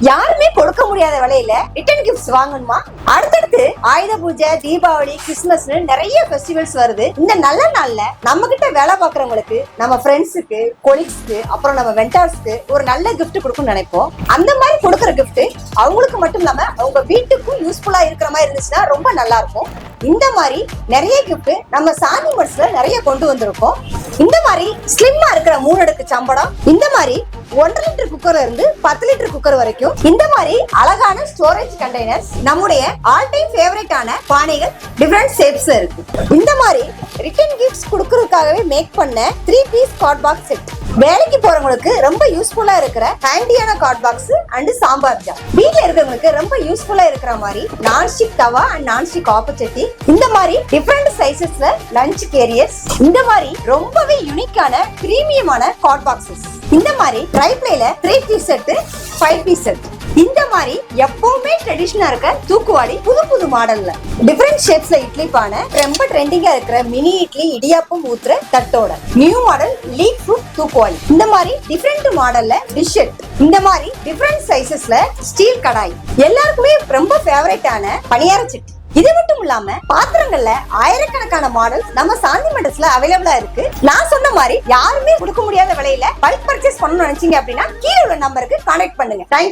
யாருமே கொடுக்க முடியாத விலையில ரிட்டர்ன் கிஃப்ட்ஸ் வாங்கணுமா? அடுத்தடுத்து ஆயுத பூஜை, தீபாவளி, கிறிஸ்துமஸ்னு நிறைய ஃபெஸ்டிவல்ஸ் வருது. இந்த நல்ல நாள்ல நம்ம கிட்ட வேலை பாக்குறவங்களுக்கு, நம்ம ஃப்ரெண்ட்ஸுக்கு, கொலீக்ஸ்க்கு, அப்புறம் நம்ம வெண்டார்ஸ்க்கு ஒரு நல்ல கிஃப்ட் கொடுக்கணும்னு நினைப்போம். அந்த மாதிரி கொடுக்குற கிஃப்ட் அவங்களுக்கு மட்டும் இல்லாம அவங்க வீட்டுக்கும் யூஸ்ஃபுல்லா இருக்கிற மாதிரி இருந்துச்சுன்னா ரொம்ப நல்லா இருக்கும். இந்த மாதிரி நிறைய கிஃப்ட் நம்ம சாமி மட்ஸ்ல நிறைய கொண்டு வந்திருக்கோம். இந்த மாதிரி ஸ்லிம்மா இருக்கிற 3 அடுக்கு சம்படம், இந்த மாதிரி 1.5 லிட்டர் குக்கர்ல இருந்து 10 லிட்டர் குக்கர் வரைக்கும், இந்த மாதிரி அழகான ஸ்டோரேஜ் கண்டெய்னர்ஸ், நம்முடைய ஆல் டைம் ஃபேவரட்டான பானைகள் டிஃபரண்ட் ஷேப்ஸ்ல இருக்கு. இந்த மாதிரி ரிட்டர்ன் கிஃப்ட்ஸ் கொடுக்கறதுக்காகவே மேக் பண்ண 3 பீஸ் கார்ட் பாக்ஸ் செட். வேலைக்கு போறவங்களுக்கு ரொம்ப யூஸ்ஃபுல்லா இருக்கிற ஹேண்டியான card box and sambar jar. வீட்ல இருக்கிறவங்களுக்கு ரொம்ப யூஸ்ஃபுல்லா இருக்கிற மாதிரி நான்ஸ்டிக் தவா அண்ட் நான்ஸ்டிக் ஆப்பச்சட்டி. இந்த மாதிரி டிஃபரண்ட் சைசஸ்ல லஞ்ச் கேரியர்ஸ். இந்த மாதிரி ரொம்பவே யூனிக்கான பிரீமியமான கார்ட் பாக்ஸஸ். இந்த மாதிரி ட்ரை பிளேல 3 பீஸ் செட், 5 பீஸ் செட். இந்த மாதிரி எப்பவுமே ட்ரெடிஷனலா இருக்க தூக்குவாளி புது புது மாடல்ல டிஃபரண்ட் ஷேப்ஸ்ல இட்லி பானை, ரொம்ப ட்ரெண்டிங்கா இருக்கிற மினி இட்லி இடியாப்பம் ஊத்துற தட்டோட நியூ மாடல் லீக் ஃப்ரூட் தூக்குவாளி. இந்த மாதிரி டிஃபரண்ட் மாடல்ல டிஷ் செட். இந்த மாதிரி டிஃபரண்ட் சைசஸ்ல ஸ்டீல் கடாய். எல்லாருக்குமே ரொம்ப ஃபேவரட்டான பணியார சட்டி. இது மட்டும் இல்லாம பாத்திரங்கள்ல ஆயிரக்கணக்கான மாடல் நம்ம சாந்தி மெட்டல்ஸ்ல அவைலபிளா இருக்கு. நான் சொன்ன மாதிரி யாருமே கொடுக்க முடியாத விலையில பல்க் பர்ச்சேஸ் பண்ணணும்னு நினைச்சீங்க அப்படின்னா கீழே உள்ள நம்பருக்கு கான்டாக்ட் பண்ணுங்க. தேங்க்யூ.